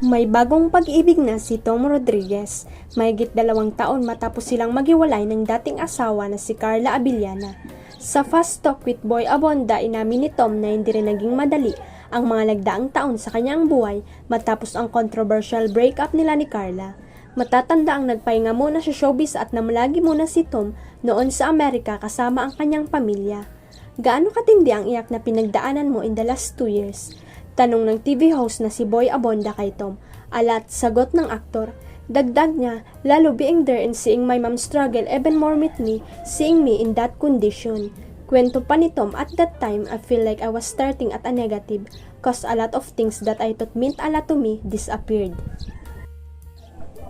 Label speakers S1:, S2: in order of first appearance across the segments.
S1: May bagong pag-ibig na si Tom Rodriguez, mahigit 2 taon matapos silang maghiwalay ng dating asawa na si Carla Abiliana. Sa Fast Talk with Boy Abonda, inamin ni Tom na hindi rin naging madali ang mga nagdaang taon sa kanyang buhay matapos ang controversial breakup nila ni Carla. Matatanda ang nagpahinga muna sa showbiz at namalagi muna si Tom noon sa Amerika kasama ang kanyang pamilya. Gaano katindi ang iyak na pinagdaanan mo in the last 2 years? Tanong ng TV host na si Boy Abonda kay Tom. Alat sagot ng aktor. Dagdag niya, lalo being there and seeing my mom struggle even more with me, seeing me in that condition. Kwento pa ni Tom, at that time, I feel like I was starting at a negative, cause a lot of things that I thought meant a lot to me disappeared.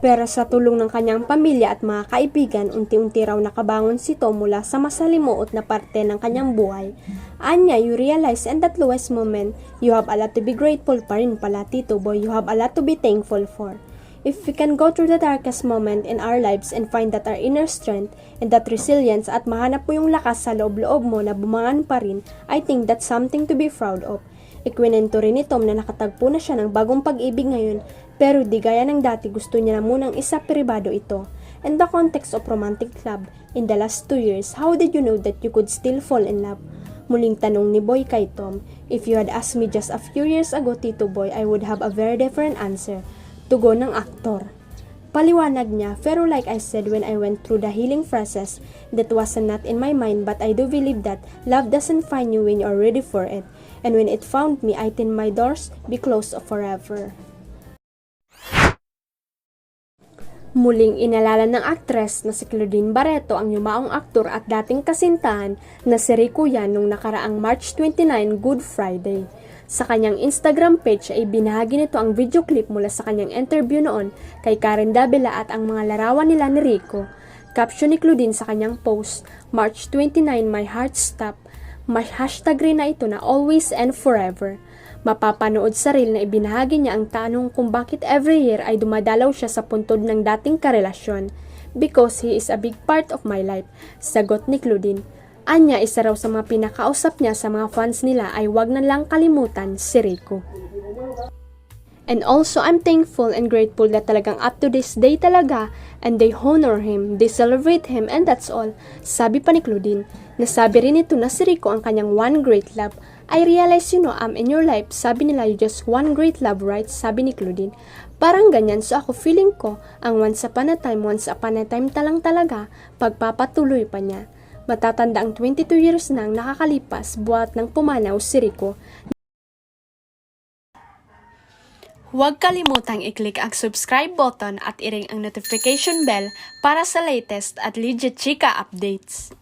S1: Pero sa tulong ng kanyang pamilya at mga kaibigan, unti-unti raw nakabangon si Tom mula sa masalimuot na parte ng kanyang buhay. Anya, you realize in that lowest moment, you have a lot to be grateful pa rin pala, Tito Boy. You have a lot to be thankful for. If we can go through the darkest moment in our lives and find that our inner strength and that resilience at mahanap po yung lakas sa loob-loob mo na bumangon pa rin, I think that's something to be proud of. Ikwinento rin ni Tom na nakatagpo na siya ng bagong pag-ibig ngayon, pero di gaya ng dati gusto niya na munang isa-pribado ito. In the context of romantic love, in the last 2 years, how did you know that you could still fall in love? Muling tanong ni Boy kay Tom, if you had asked me just a few years ago, Tito Boy, I would have a very different answer. Tugon ng aktor. Paliwanag niya, pero like I said when I went through the healing process, that wasn't not in my mind, but I do believe that love doesn't find you when you're ready for it. And when it found me, I think my doors be closed forever. Muling inalala ng aktres na si Claudine Barreto ang yumaong aktor at dating kasintahan na si Rico Yan nung nakaraang March 29, Good Friday. Sa kanyang Instagram page ay binahagi nito ang video clip mula sa kanyang interview noon kay Karen Davila at ang mga larawan nila ni Rico. Caption ni Claudine sa kanyang post, March 29, my heart stopped. May hashtag rin na ito na always and forever. Mapapanood sa reel na ibinahagi niya ang tanong kung bakit every year ay dumadalaw siya sa puntod ng dating karelasyon. Because he is a big part of my life, sagot ni Claudine. Anya, isa raw sa mga pinakausap niya sa mga fans nila ay wag na lang kalimutan si Rico. And also, I'm thankful and grateful that talagang up to this day talaga and they honor him, they celebrate him, and that's all. Sabi pa ni Claudine. Nasabi rin ito na si Rico ang kanyang one great love. I realize I'm in your life. Sabi nila you just one great love, right? Sabi ni Claudine. Parang ganyan, so ako feeling ko, ang once upon a time talang talaga, pagpapatuloy pa niya. Matatanda ang 22 years nang nakakalipas buhat ng pumanaw si Rico. Huwag kalimutang i-click ang subscribe button at i-ring ang notification bell para sa latest at legit chika updates.